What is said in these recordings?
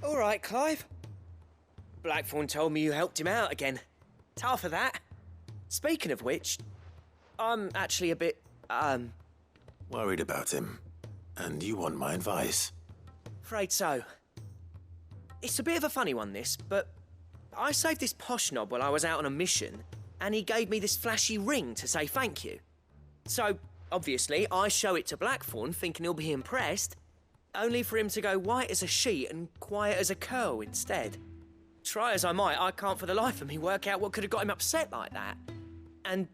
All right, Clive. Blackthorn told me you helped him out again. Tough for that. Speaking of which, I'm actually a bit, worried about him. And you want my advice? Afraid so. It's a bit of a funny one, this, but I saved this posh knob while I was out on a mission, and he gave me this flashy ring to say thank you. So, obviously, I show it to Blackthorn, thinking he'll be impressed, only for him to go white as a sheet and quiet as a curl instead. Try as I might, I can't for the life of me work out what could have got him upset like that. And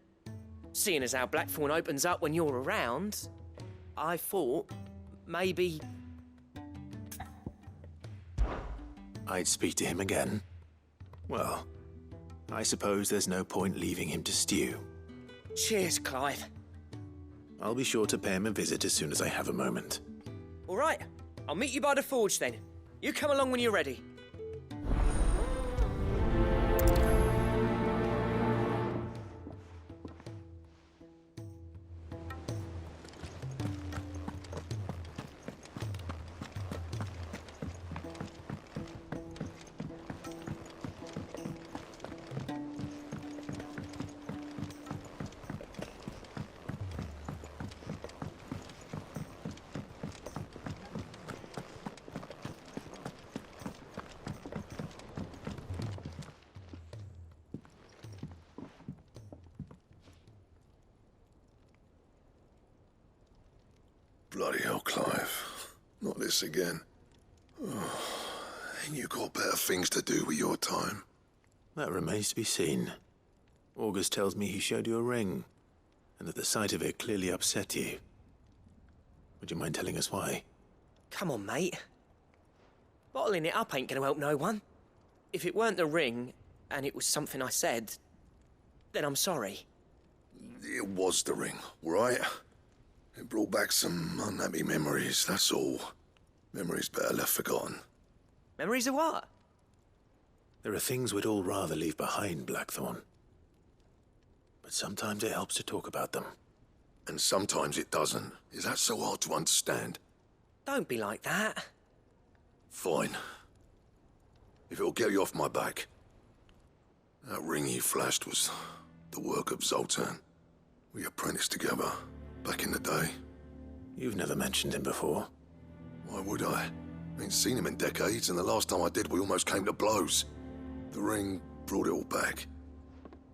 seeing as how Blackthorn opens up when you're around, I thought maybe I'd speak to him again. Well, I suppose there's no point leaving him to stew. Cheers, Clive. I'll be sure to pay him a visit as soon as I have a moment. All right, I'll meet you by the forge then. You come along when you're ready. Bloody hell, Clive. Not this again. Oh, ain't you got better things to do with your time? That remains to be seen. August tells me he showed you a ring, and that the sight of it clearly upset you. Would you mind telling us why? Come on, mate. Bottling it up ain't gonna help no one. If it weren't the ring, and it was something I said, then I'm sorry. It was the ring, right? It brought back some unhappy memories, that's all. Memories better left forgotten. Memories of what? There are things we'd all rather leave behind, Blackthorn. But sometimes it helps to talk about them. And sometimes it doesn't. Is that so hard to understand? Don't be like that. Fine. If it'll get you off my back. That ring you flashed was the work of Zoltan. We apprenticed together. Back in the day. You've never mentioned him before. Why would I? Ain't seen him in decades, and the last time I did, we almost came to blows. The ring brought it all back.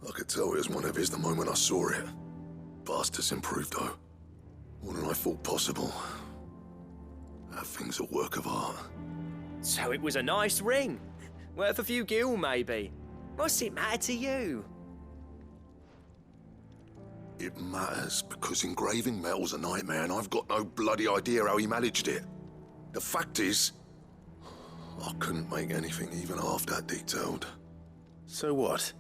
I could tell it was one of his the moment I saw it. Bastard's improved, though. More than I thought possible. That thing's a work of art. So it was a nice ring. Worth a few gil, maybe. What's it matter to you? It matters because engraving metal's a nightmare and I've got no bloody idea how he managed it. The fact is, I couldn't make anything even half that detailed. So what?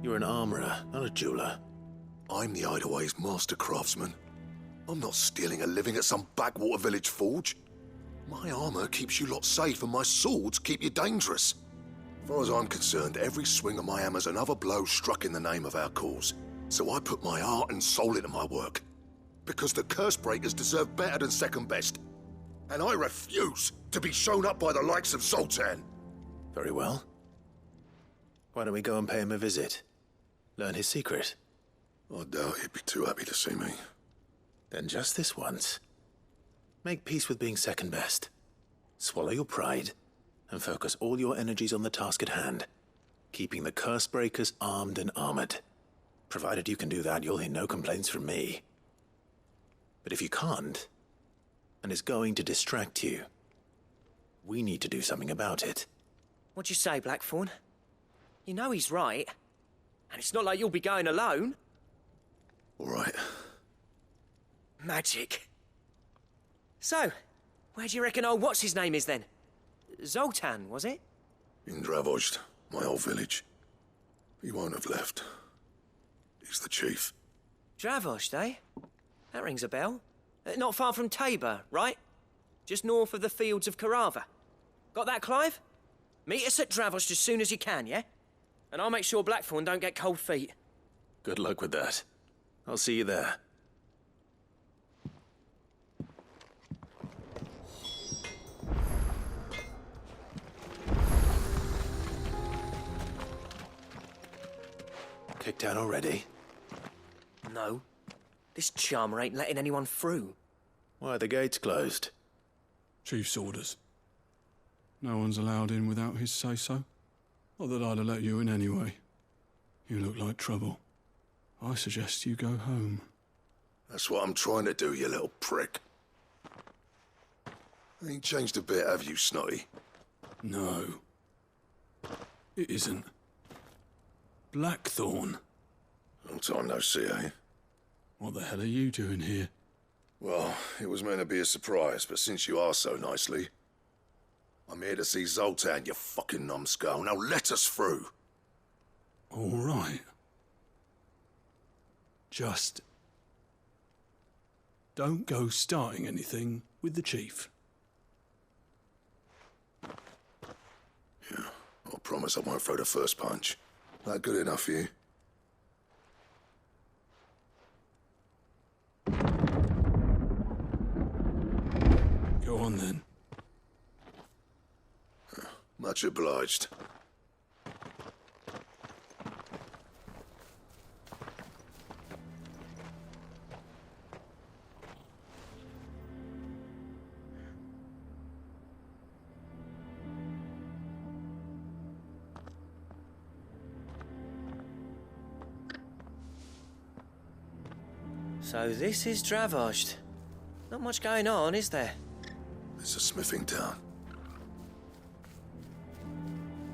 You're an armorer, not a jeweler. I'm the Hideaway's master craftsman. I'm not stealing a living at some backwater village forge. My armor keeps you lot safe and my swords keep you dangerous. As far as I'm concerned, every swing of my hammer's another blow struck in the name of our cause. So I put my heart and soul into my work. Because the curse breakers deserve better than second best. And I refuse to be shown up by the likes of Zoltan. Very well. Why don't we go and pay him a visit? Learn his secret. I doubt he'd be too happy to see me. Then just this once. Make peace with being second best. Swallow your pride and focus all your energies on the task at hand. Keeping the curse breakers armed and armored. Provided you can do that, you'll hear no complaints from me. But if you can't, and it's going to distract you, we need to do something about it. What'd you say, Blackthorn? You know he's right. And it's not like you'll be going alone. All right. Magic. So, where do you reckon old what's-his-name is then? Zoltan, was it? In Dravozd, my old village. He won't have left. He's the chief. Dravozd, eh? That rings a bell. Not far from Tabor, right? Just north of the fields of Carava. Got that, Clive? Meet us at Dravozd as soon as you can, yeah? And I'll make sure Blackthorn don't get cold feet. Good luck with that. I'll see you there. Kicked out already? No. This charmer ain't letting anyone through. Why are the gates closed? Chief's orders. No one's allowed in without his say-so. Not that I'd have let you in anyway. You look like trouble. I suggest you go home. That's what I'm trying to do, you little prick. Ain't changed a bit, have you, Snotty? No. It isn't. Blackthorn. Long time no see, eh? What the hell are you doing here? Well, it was meant to be a surprise, but since you are so nicely, I'm here to see Zoltan, you fucking numbskull. Now let us through. All right. Just don't go starting anything with the chief. Yeah, I promise I won't throw the first punch. That good enough for you? Go on then. Much obliged. So this is Dravaged. Not much going on, is there? It's a smithing town.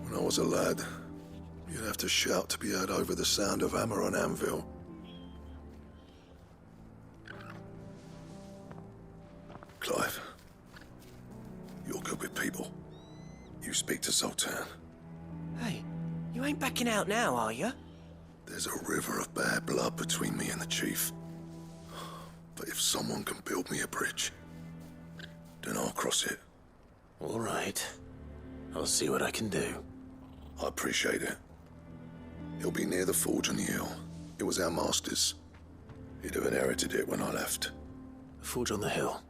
When I was a lad, you'd have to shout to be heard over the sound of hammer on anvil. Clive, you're good with people. You speak to Zoltan. Hey, you ain't backing out now, are you? There's a river of bad blood between me and the chief. But if someone can build me a bridge, then I'll cross it. All right. I'll see what I can do. I appreciate it. It'll be near the forge on the hill. It was our master's. He'd have inherited it when I left. The forge on the hill.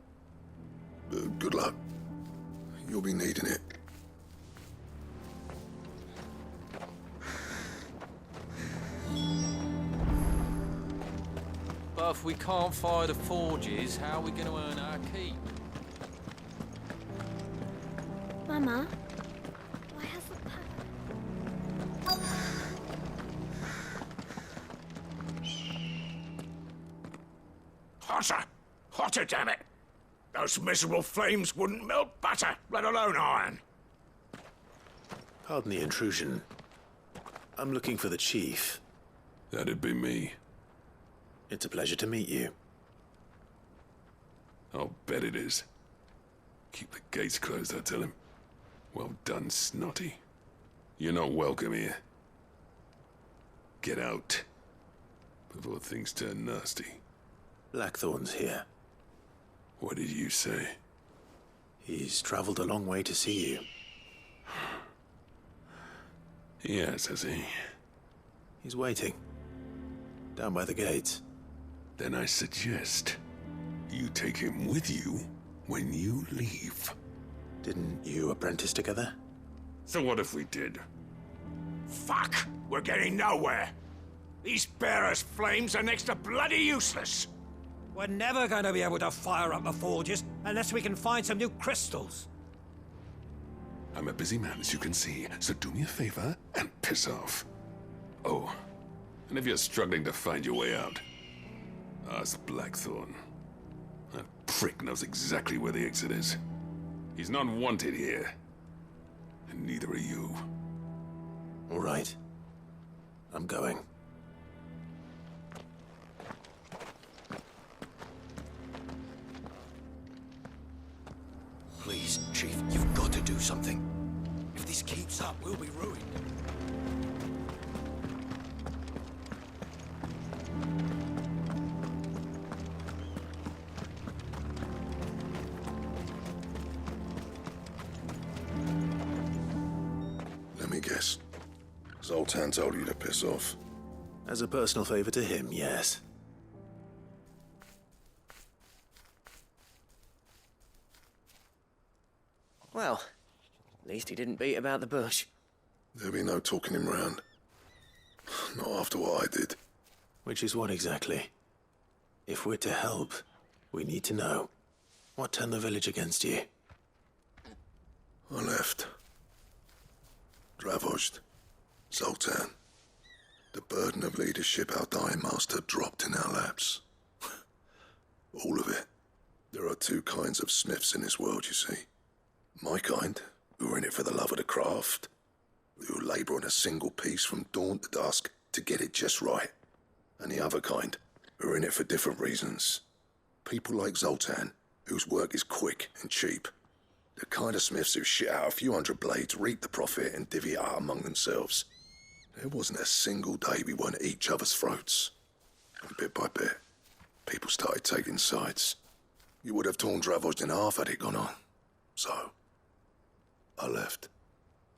Good luck. You'll be needing it. But if we can't fire the forges, how are we going to earn our keep? Mama, why has the Hotter! Hotter, damn it! Those miserable flames wouldn't melt butter, let alone iron. Pardon the intrusion. I'm looking for the chief. That'd be me. It's a pleasure to meet you. I'll bet it is. Keep the gates closed, I tell him. Well done, Snotty. You're not welcome here. Get out before things turn nasty. Blackthorn's here. What did you say? He's traveled a long way to see you. Yes, has he? He's waiting. Down by the gates. Then I suggest you take him with you when you leave. Didn't you apprentice together? So what if we did? Fuck! We're getting nowhere. These bearers' flames are next to bloody useless. We're never going to be able to fire up the forges unless we can find some new crystals. I'm a busy man, as you can see, so do me a favor and piss off. Oh, and if you're struggling to find your way out, ask Blackthorn. That prick knows exactly where the exit is. He's not wanted here, and neither are you. All right. I'm going. Please, Chief, you've got to do something. If this keeps up, we'll be ruined. Let me guess. Zoltan told you to piss off. As a personal favor to him, yes. Well, at least he didn't beat about the bush. There'll be no talking him round. Not after what I did. Which is what exactly? If we're to help, we need to know. What turned the village against you? I left. Dravozd. Zoltan. The burden of leadership our dying master dropped in our laps. All of it. There are two kinds of smiths in this world, you see. My kind, who are in it for the love of the craft, who labour on a single piece from dawn to dusk to get it just right. And the other kind, who are in it for different reasons. People like Zoltan, whose work is quick and cheap. The kind of smiths who shit out a few hundred blades, reap the profit and divvy it out among themselves. There wasn't a single day we weren't at each other's throats. And bit by bit, people started taking sides. You would have torn Dravozd in half had it gone on. So, I left.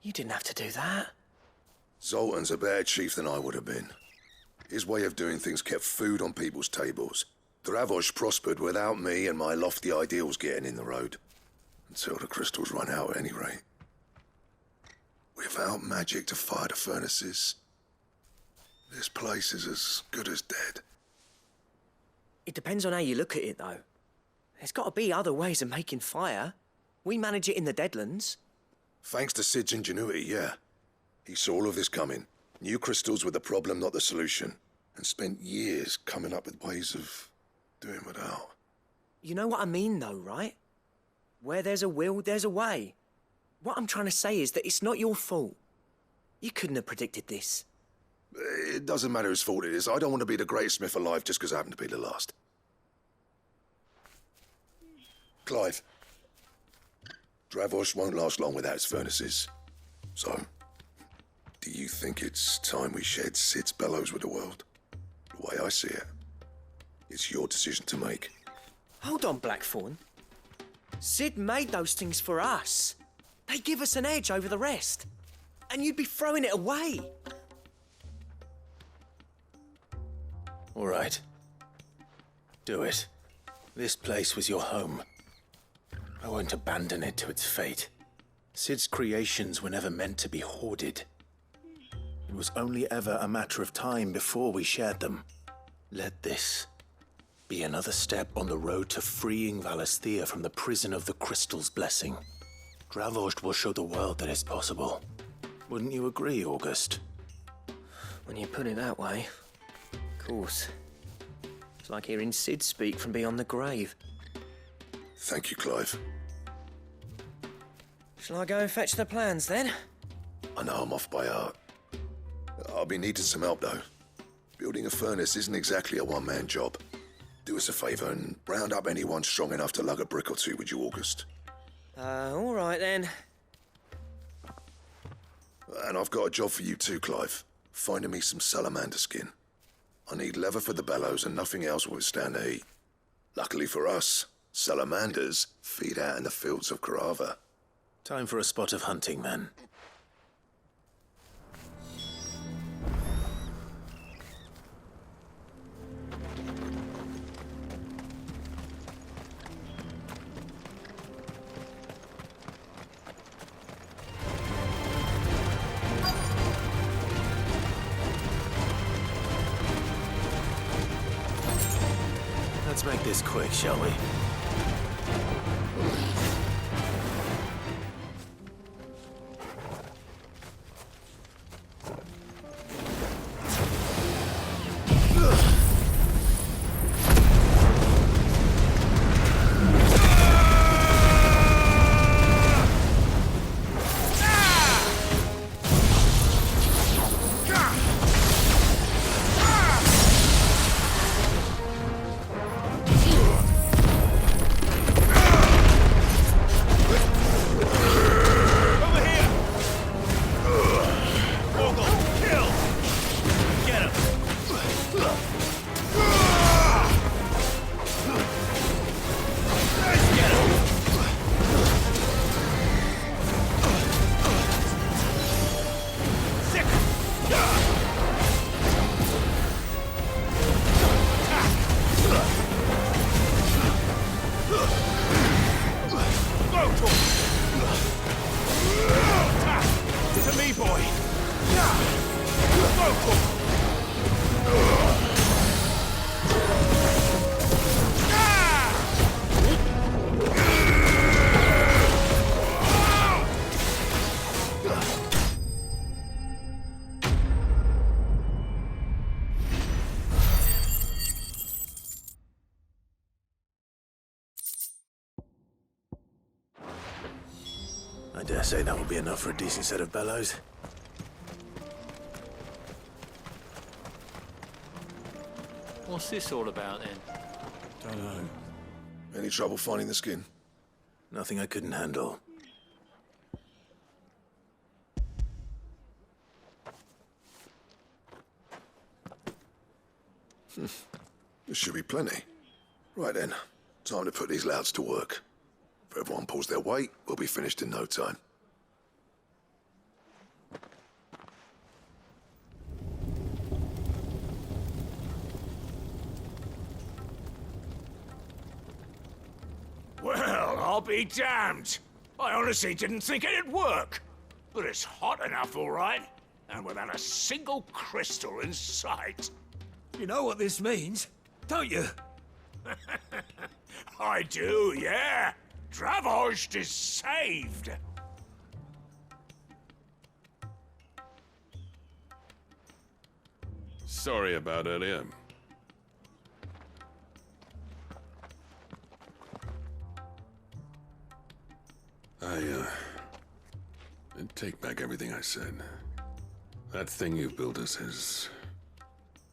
You didn't have to do that. Zoltan's a better chief than I would have been. His way of doing things kept food on people's tables. Dravozd prospered without me and my lofty ideals getting in the road. Until the crystals run out at any rate. Without magic to fire the furnaces, this place is as good as dead. It depends on how you look at it, though. There's got to be other ways of making fire. We manage it in the Deadlands. Thanks to Sid's ingenuity, yeah. He saw all of this coming. Knew crystals were the problem, not the solution. And spent years coming up with ways of doing without. You know what I mean, though, right? Where there's a will, there's a way. What I'm trying to say is that it's not your fault. You couldn't have predicted this. It doesn't matter whose fault it is. I don't want to be the greatest smith alive just because I happen to be the last. Clive. Dravozd won't last long without its furnaces. So, do you think it's time we shed Sid's bellows with the world? The way I see it, it's your decision to make. Hold on, Blackthorn. Sid made those things for us. They give us an edge over the rest. And you'd be throwing it away. All right. Do it. This place was your home. I won't abandon it to its fate. Sid's creations were never meant to be hoarded. It was only ever a matter of time before we shared them. Let this be another step on the road to freeing Valisthea from the prison of the Crystal's blessing. Dravozd will show the world that it's possible. Wouldn't you agree, August? When you put it that way, of course. It's like hearing Sid speak from beyond the grave. Thank you, Clive. Shall I go and fetch the plans, then? I know I'm off by heart. I'll be needing some help, though. Building a furnace isn't exactly a one-man job. Do us a favour and round up anyone strong enough to lug a brick or two, would you, August? All right, then. And I've got a job for you too, Clive. Finding me some salamander skin. I need leather for the bellows and nothing else will withstand the heat. Luckily for us, salamanders feed out in the fields of Karava. Time for a spot of hunting, then. Let's make this quick, shall we? I dare say that will be enough for a decent set of bellows. What's this all about then? Don't know. Any trouble finding the skin? Nothing I couldn't handle. There should be plenty. Right then, time to put these louds to work. If everyone pulls their weight, we'll be finished in no time. Well, I'll be damned. I honestly didn't think it'd work. But it's hot enough, all right. And without a single crystal in sight. You know what this means, don't you? I do, yeah. Dravost is saved. Sorry about earlier. I take back everything I said. That thing you've built us is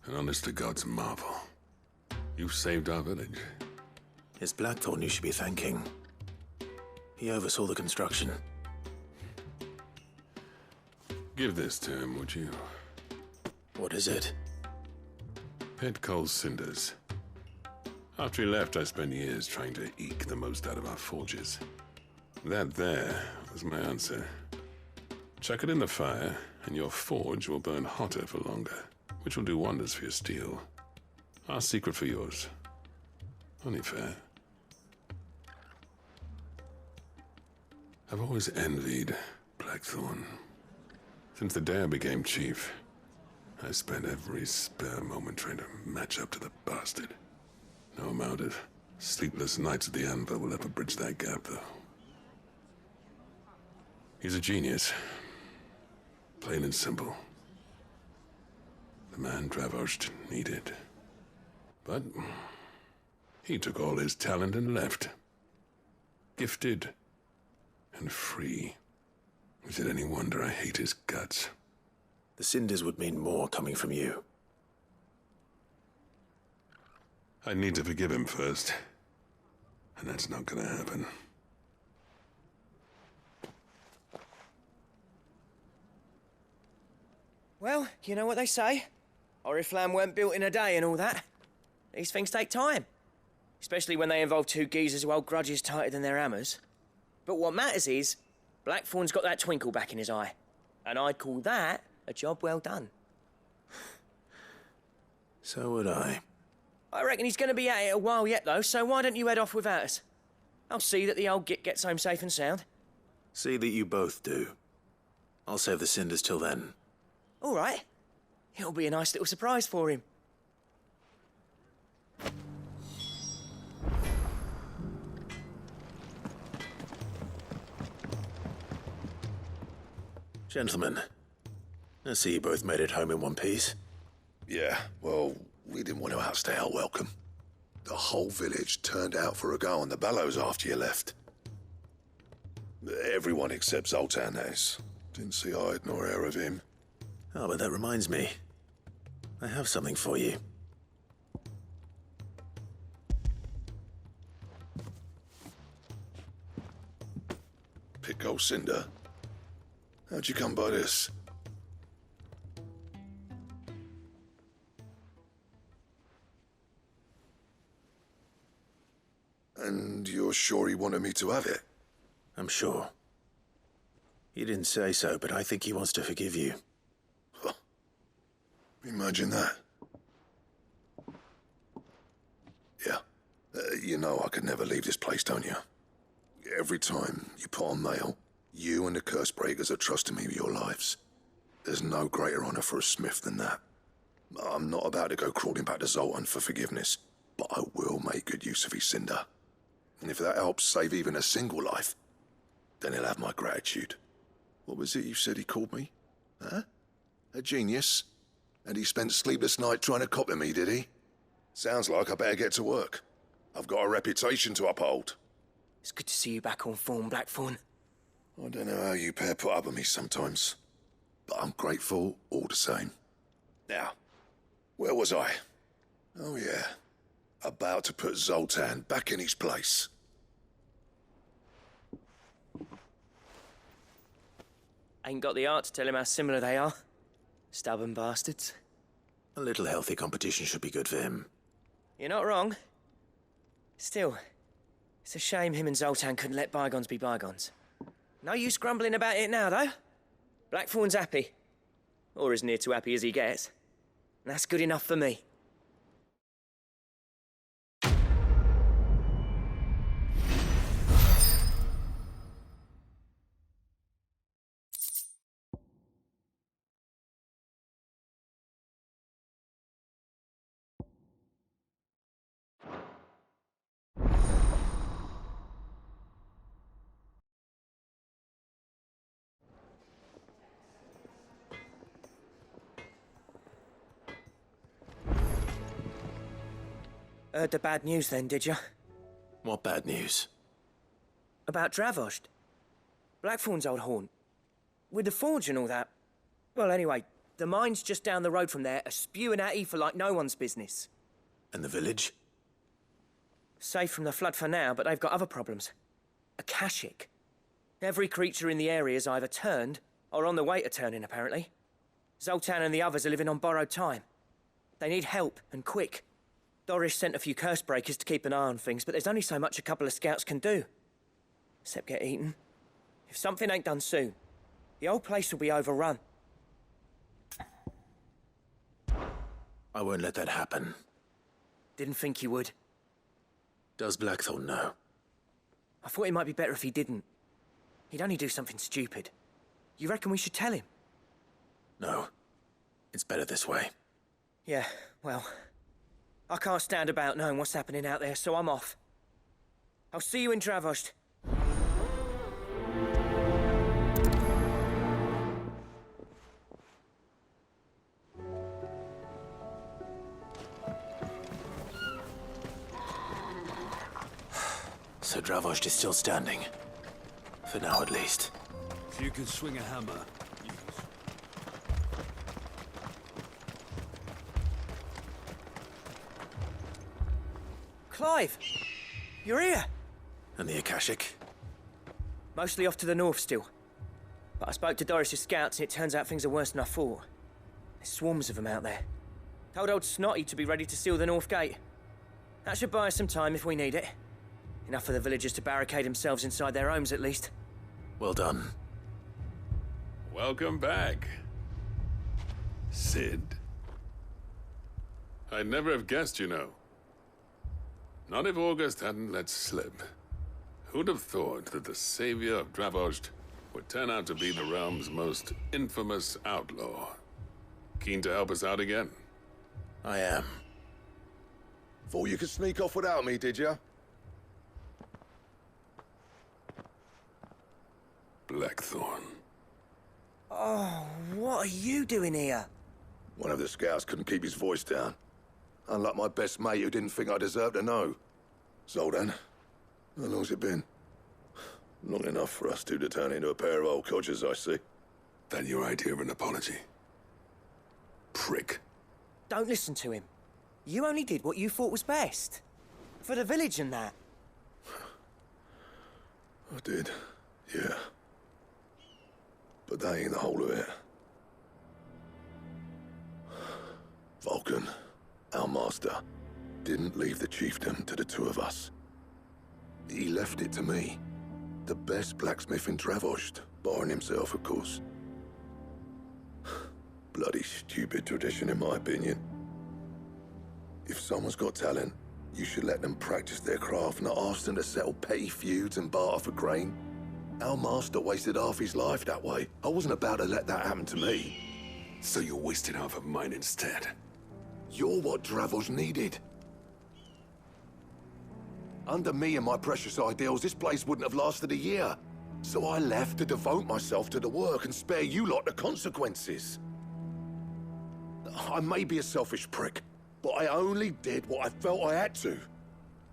an honest-to-God's marvel. You've saved our village. It's Blackthorn you should be thanking. He oversaw the construction. Give this to him, would you? What is it? Pit Cole's cinders. After he left, I spent years trying to eke the most out of our forges. That there was my answer. Chuck it in the fire, and your forge will burn hotter for longer, which will do wonders for your steel. Our secret for yours. Only fair. I've always envied Blackthorn. Since the day I became chief, I spent every spare moment trying to match up to the bastard. No amount of sleepless nights at the anvil will ever bridge that gap, though. He's a genius. Plain and simple. The man Dravost needed. But he took all his talent and left. Gifted and free. Is it any wonder I hate his guts? The cinders would mean more coming from you. I need to forgive him first. And that's not gonna happen. Well, you know what they say. Oriflamme weren't built in a day and all that. These things take time. Especially when they involve two geezers who hold grudges tighter than their hammers. But what matters is, Blackthorn's got that twinkle back in his eye. And I'd call that a job well done. So would I. I reckon he's going to be at it a while yet, though, so why don't you head off without us? I'll see that the old git gets home safe and sound. See that you both do. I'll save the cinders till then. All right. It'll be a nice little surprise for him. Gentlemen, I see you both made it home in one piece. Yeah, well, we didn't want to outstay our welcome. The whole village turned out for a go on the bellows after you left. Everyone except Zoltan, that is. Didn't see hide nor hair of him. Oh, but that reminds me. I have something for you. Pico Cinder? How'd you come by this? And you're sure he wanted me to have it? I'm sure. He didn't say so, but I think he wants to forgive you. Huh. Imagine that. Yeah. You know I could never leave this place, don't you? Every time you put on mail, you and the curse breakers are trusting me with your lives. There's no greater honor for a smith than that. I'm not about to go crawling back to Zoltan for forgiveness, but I will make good use of his cinder. And if that helps save even a single life, then he'll have my gratitude. What was it you said he called me? Huh? A genius? And he spent sleepless night trying to copy me, did he? Sounds like I better get to work. I've got a reputation to uphold. It's good to see you back on form, Blackthorn. I don't know how you pair put up with me sometimes, but I'm grateful all the same. Now, where was I? Oh yeah, about to put Zoltan back in his place. Ain't got the art to tell him how similar they are. Stubborn bastards. A little healthy competition should be good for him. You're not wrong. Still, it's a shame him and Zoltan couldn't let bygones be bygones. No use grumbling about it now, though. Blackthorn's happy. Or as near to happy as he gets. And that's good enough for me. Heard the bad news then, did you? What bad news? About Dravost. Blackthorn's old haunt. With the forge and all that. Well, anyway, the mines just down the road from there are spewing at Aoife like no one's business. And the village? Safe from the flood for now, but they've got other problems. Akashic. Every creature in the area is either turned, or on the way to turning, apparently. Zoltan and the others are living on borrowed time. They need help, and quick. Doris sent a few curse breakers to keep an eye on things, but there's only so much a couple of scouts can do. Except get eaten. If something ain't done soon, the whole place will be overrun. I won't let that happen. Didn't think you would. Does Blackthorn know? I thought it might be better if he didn't. He'd only do something stupid. You reckon we should tell him? No. It's better this way. Yeah, well... I can't stand about knowing what's happening out there, so I'm off. I'll see you in Dravost. So Dravost is still standing. For now, at least. If you can swing a hammer, you can... Clive! You're here! And the Akashic? Mostly off to the north still. But I spoke to Doris's scouts and it turns out things are worse than I thought. There's swarms of them out there. Told old Snotty to be ready to seal the north gate. That should buy us some time if we need it. Enough for the villagers to barricade themselves inside their homes at least. Well done. Welcome back, Sid. I'd never have guessed, you know. Not if August hadn't let slip. Who'd have thought that the savior of Dravost would turn out to be the realm's most infamous outlaw? Keen to help us out again? I am. Thought you could sneak off without me, did you? Blackthorn. Oh, what are you doing here? One of the scouts couldn't keep his voice down. Unlike my best mate who didn't think I deserved to know. Zoltan, how long's it been? Long enough for us two to turn into a pair of old codgers, I see. That your idea of an apology? Prick. Don't listen to him. You only did what you thought was best. For the village and that. I did, yeah. But that ain't the whole of it. Vulcan, our master, didn't leave the chiefdom to the two of us. He left it to me. The best blacksmith in Dravost, barring himself, of course. Bloody stupid tradition, in my opinion. If someone's got talent, you should let them practice their craft, not ask them to settle petty feuds and barter for grain. Our master wasted half his life that way. I wasn't about to let that happen to me. So you wasted half of mine instead. You're what Dravost needed. Under me and my precious ideals, this place wouldn't have lasted a year. So I left to devote myself to the work and spare you lot the consequences. I may be a selfish prick, but I only did what I felt I had to.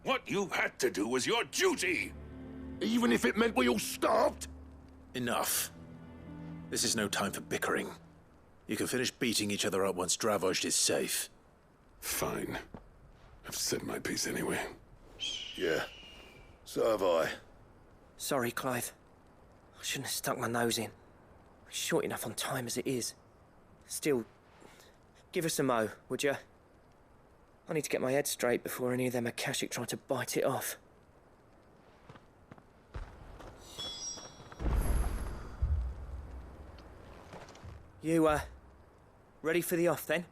What you had to do was your duty! Even if it meant we all starved? Enough. This is no time for bickering. You can finish beating each other up once Dravoj is safe. Fine. I've said my piece anyway. Yeah, so have I. Sorry, Clive. I shouldn't have stuck my nose in. We're short enough on time as it is. Still, give us a mo, would you? I need to get my head straight before any of them Akashic try to bite it off. You, ready for the off, then?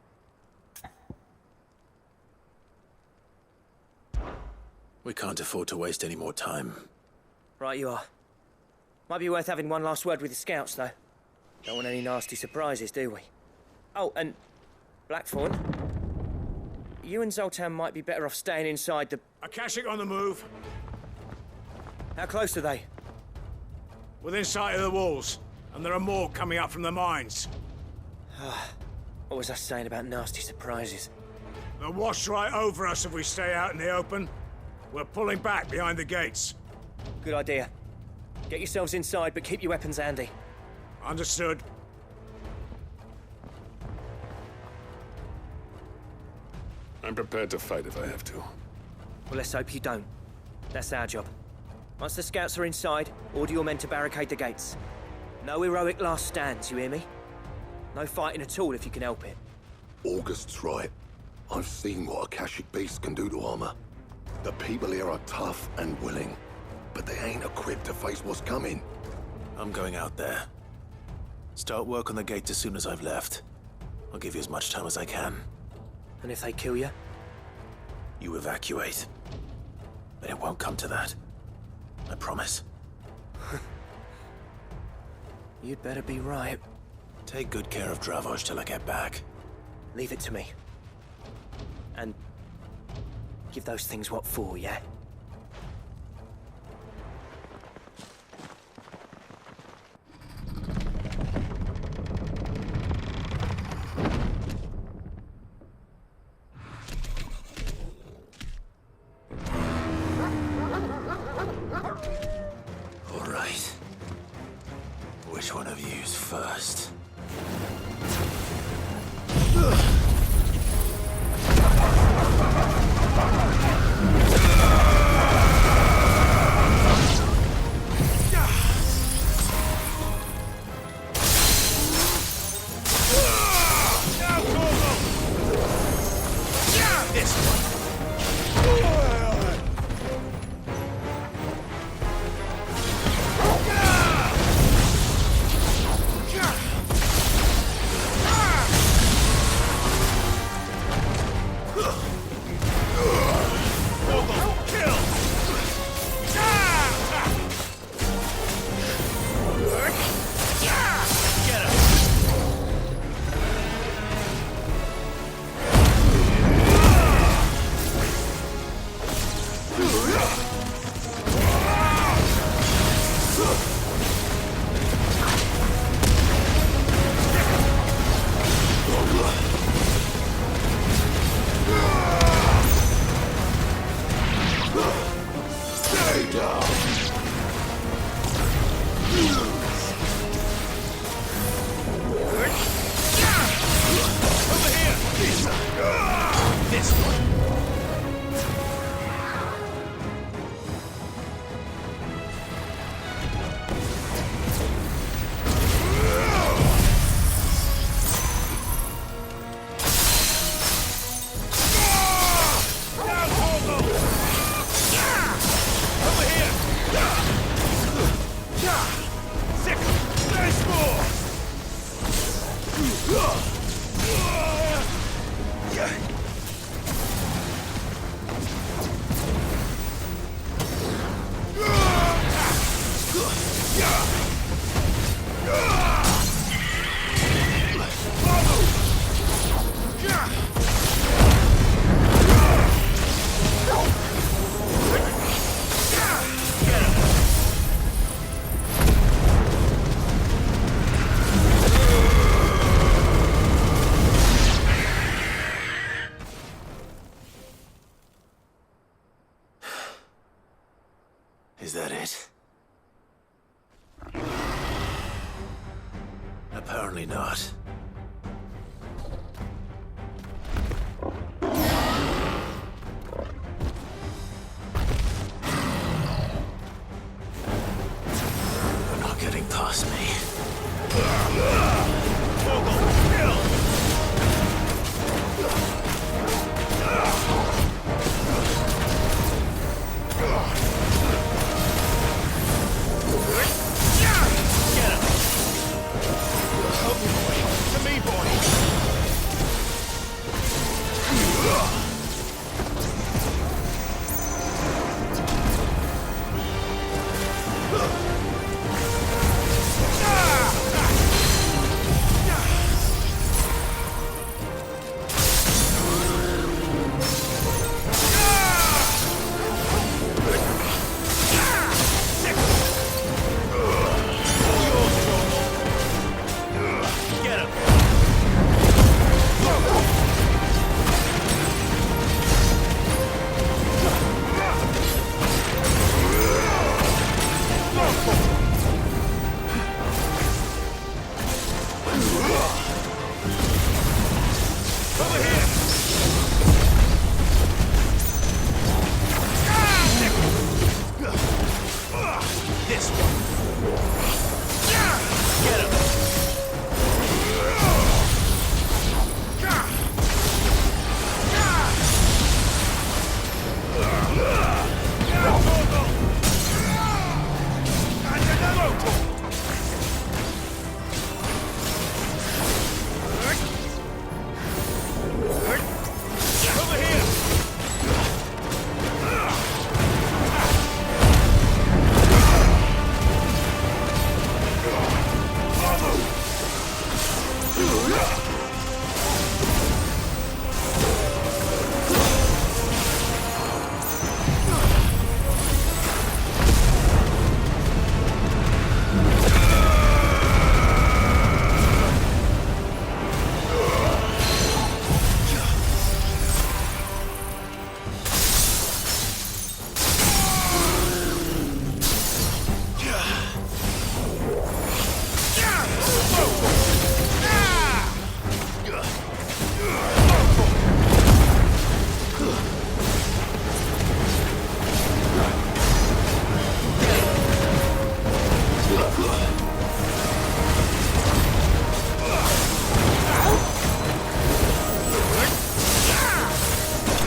We can't afford to waste any more time. Right you are. Might be worth having one last word with the scouts, though. Don't want any nasty surprises, do we? Oh, and Blackthorn, you and Zoltan might be better off staying inside the... Akashic on the move. How close are they? Within sight of the walls. And there are more coming up from the mines. What was I saying about nasty surprises? They'll wash right over us if we stay out in the open. We're pulling back behind the gates. Good idea. Get yourselves inside, but keep your weapons handy. Understood. I'm prepared to fight if I have to. Well, let's hope you don't. That's our job. Once the scouts are inside, order your men to barricade the gates. No heroic last stands, you hear me? No fighting at all if you can help it. August's right. I've seen what Akashic beasts can do to armor. The people here are tough and willing, but they ain't equipped to face what's coming. I'm going out there. Start work on the gates as soon as I've left. I'll give you as much time as I can. And if they kill you? You evacuate. But it won't come to that. I promise. You'd better be right. Take good care of Dravoj till I get back. Leave it to me. And give those things what for, yeah? All right. Which one of you's first? Apparently not. You're not getting past me.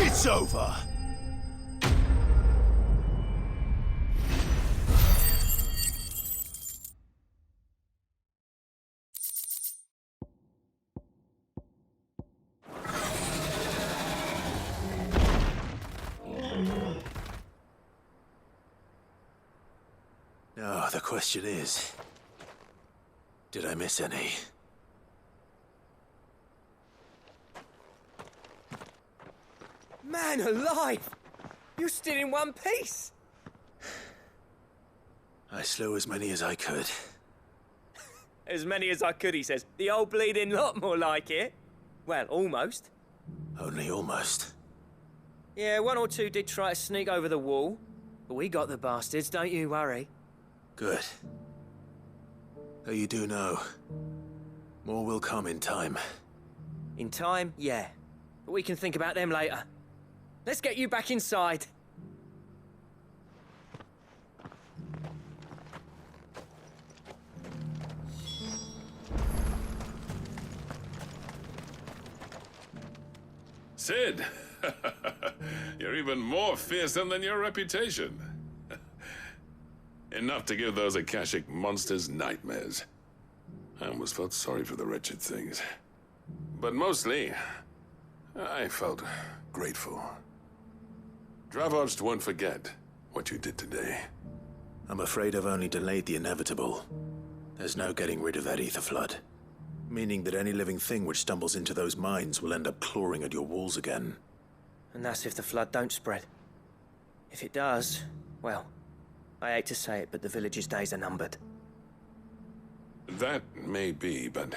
It's over. Now, the question is, did I miss any? Man alive! You're still in one piece! I slew as many as I could. As many as I could, he says. The old bleeding lot, more like it. Well, almost. Only almost. Yeah, one or two did try to sneak over the wall. But we got the bastards, don't you worry. Good. Though you do know, more will come in time. In time, yeah. But we can think about them later. Let's get you back inside. Sid! You're even more fearsome than your reputation. Enough to give those Akashic monsters nightmares. I almost felt sorry for the wretched things. But mostly, I felt grateful. Dravost won't forget what you did today. I'm afraid I've only delayed the inevitable. There's no getting rid of that ether flood. Meaning that any living thing which stumbles into those mines will end up clawing at your walls again. And that's if the flood don't spread. If it does, well, I hate to say it, but the village's days are numbered. That may be, but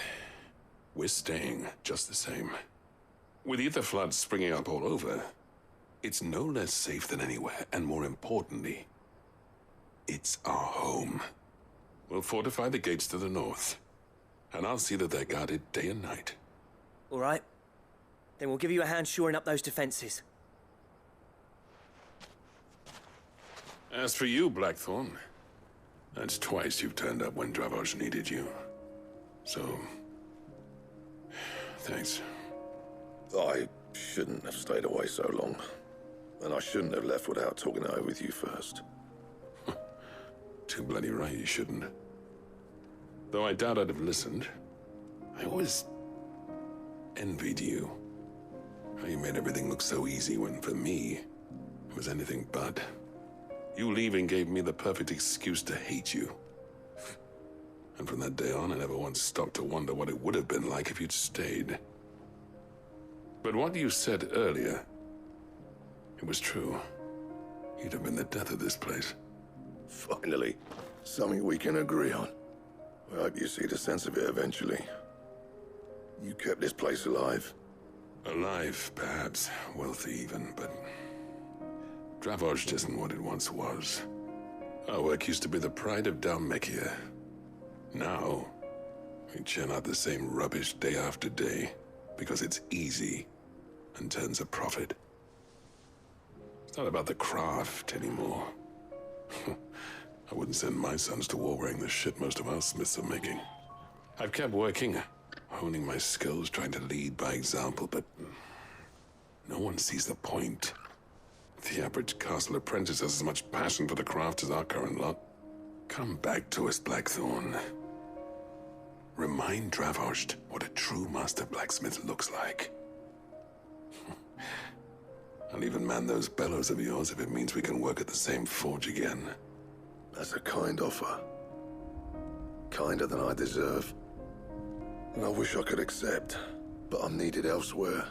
we're staying just the same. With ether floods springing up all over, it's no less safe than anywhere, and more importantly, it's our home. We'll fortify the gates to the north, And I'll see that they're guarded day and night. All right. Then we'll give you a hand shoring up those defenses. As for you, Blackthorn, that's twice you've turned up when Dravos needed you. So, thanks. I shouldn't have stayed away so long. And I shouldn't have left without talking it over with you first. Too bloody right you shouldn't. Though I doubt I'd have listened. I always envied you. How you made everything look so easy when, for me, it was anything but. You leaving gave me the perfect excuse to hate you. And from that day on, I never once stopped to wonder what it would have been like if you'd stayed. But what you said earlier, it was true. You'd have been the death of this place. Finally, something we can agree on. I hope you see the sense of it eventually. You kept this place alive. Alive, perhaps. Wealthy even, but Dravos isn't what it once was. Our work used to be the pride of Dalmekia. Now, we churn out the same rubbish day after day because it's easy and turns a profit. It's not about the craft anymore. I wouldn't send my sons to war wearing the shit most of our smiths are making. I've kept working, honing my skills, trying to lead by example, but no one sees the point. The average castle apprentice has as much passion for the craft as our current lot. Come back to us, Blackthorn. Remind Dravos what a true master blacksmith looks like. I'll even man those bellows of yours if it means we can work at the same forge again. That's a kind offer. Kinder than I deserve. And I wish I could accept, but I'm needed elsewhere.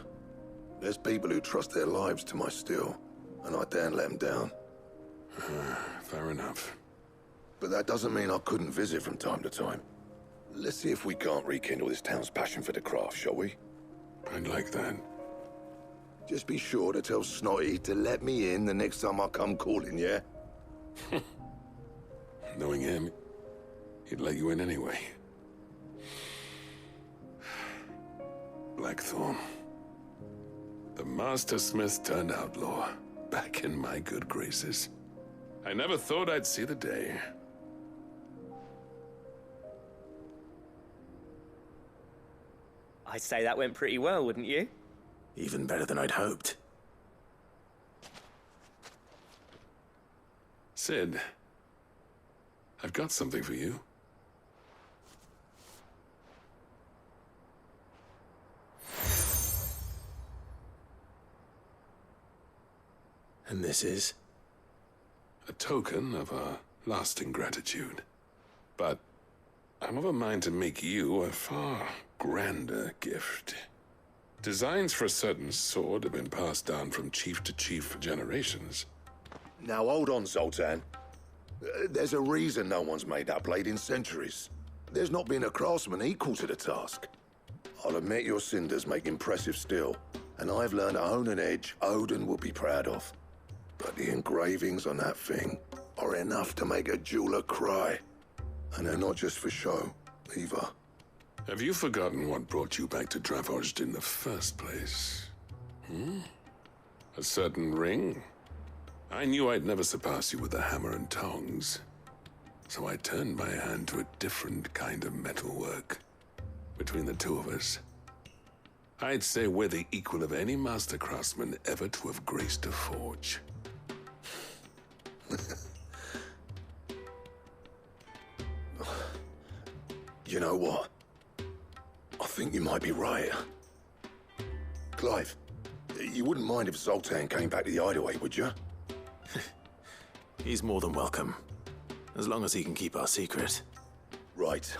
There's people who trust their lives to my steel, and I daren't let them down. Fair enough. But that doesn't mean I couldn't visit from time to time. Let's see if we can't rekindle this town's passion for the craft, shall we? I'd like that. Just be sure to tell Snotty to let me in the next time I come calling, yeah? Knowing him, he'd let you in anyway. Blackthorn. The Master Smith turned outlaw, back in my good graces. I never thought I'd see the day. I'd say that went pretty well, wouldn't you? Even better than I'd hoped. Sid, I've got something for you. And this is? A token of our lasting gratitude. But I'm of a mind to make you a far grander gift. Designs for a certain sword have been passed down from chief to chief for generations. Now hold on, Zoltan. There's a reason no one's made that blade in centuries. There's not been a craftsman equal to the task. I'll admit your cinders make impressive steel, and I've learned to hone an edge Odin will be proud of. But the engravings on that thing are enough to make a jeweler cry. And they're not just for show, either. Have you forgotten what brought you back to Dravos in the first place? A certain ring? I knew I'd never surpass you with a hammer and tongs. So I turned my hand to a different kind of metalwork. Between the two of us, I'd say we're the equal of any master craftsman ever to have graced a forge. You know what? I think you might be right. Clive, you wouldn't mind if Zoltan came back to the hideaway, would you? He's more than welcome. As long as he can keep our secret. Right.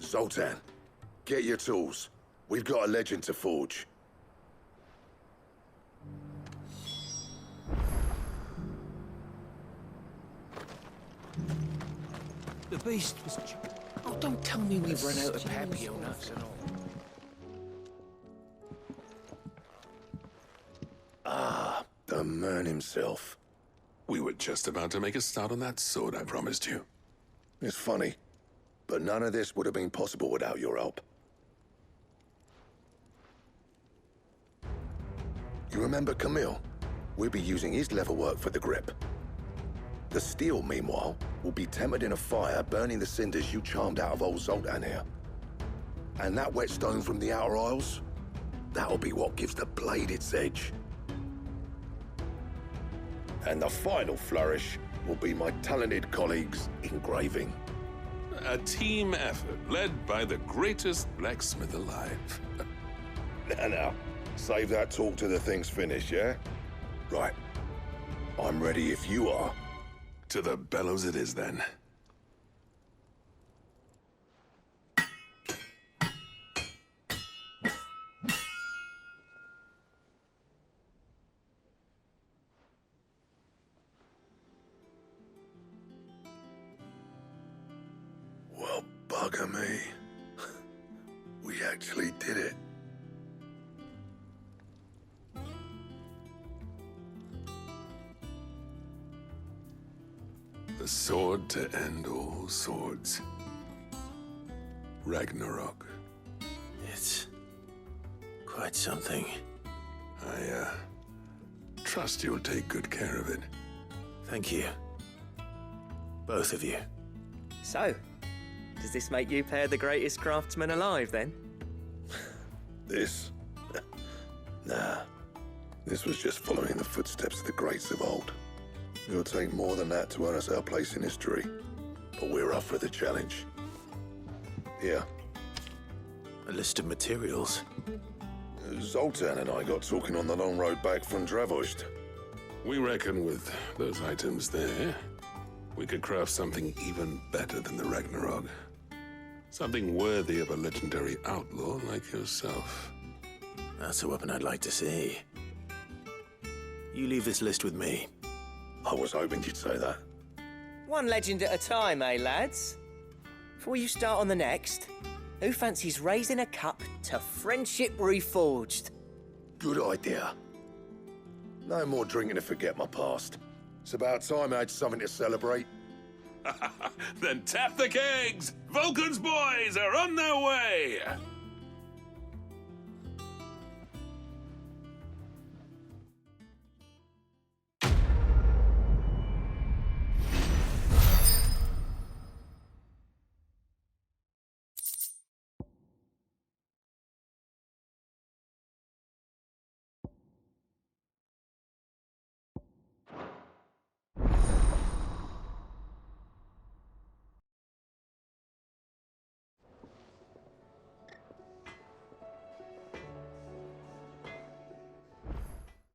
Zoltan, get your tools. We've got a legend to forge. The beast was... Oh, don't tell me we've run out of papio nuts and all. The man himself. We were just about to make a start on that sword I promised you. It's funny. But none of this would have been possible without your help. You remember Camille? We'll be using his leatherwork for the grip. The steel, meanwhile, will be tempered in a fire, burning the cinders you charmed out of old Zoltan here. And that whetstone from the Outer Isles? That'll be what gives the blade its edge. And the final flourish will be my talented colleagues' engraving. A team effort led by the greatest blacksmith alive. Now, save that talk till the thing's finished, yeah? Right. I'm ready if you are. To the bellows it is, then. Well, bugger me. We actually did it. The sword to end all swords. Ragnarok. It's quite something. I trust you'll take good care of it. Thank you. Both of you. So, does this make you pair the greatest craftsman alive, then? This? Nah. This was just following the footsteps of the greats of old. It'll take more than that to earn us our place in history. But we're up for the challenge. Here. A list of materials. Zoltan and I got talking on the long road back from Dravost. We reckon with those items there, we could craft something even better than the Ragnarok. Something worthy of a legendary outlaw like yourself. That's a weapon I'd like to see. You leave this list with me. I was hoping you'd say that. One legend at a time, eh, lads? Before you start on the next, who fancies raising a cup to friendship reforged? Good idea. No more drinking to forget my past. It's about time I had something to celebrate. Then tap the kegs! Vulcan's boys are on their way!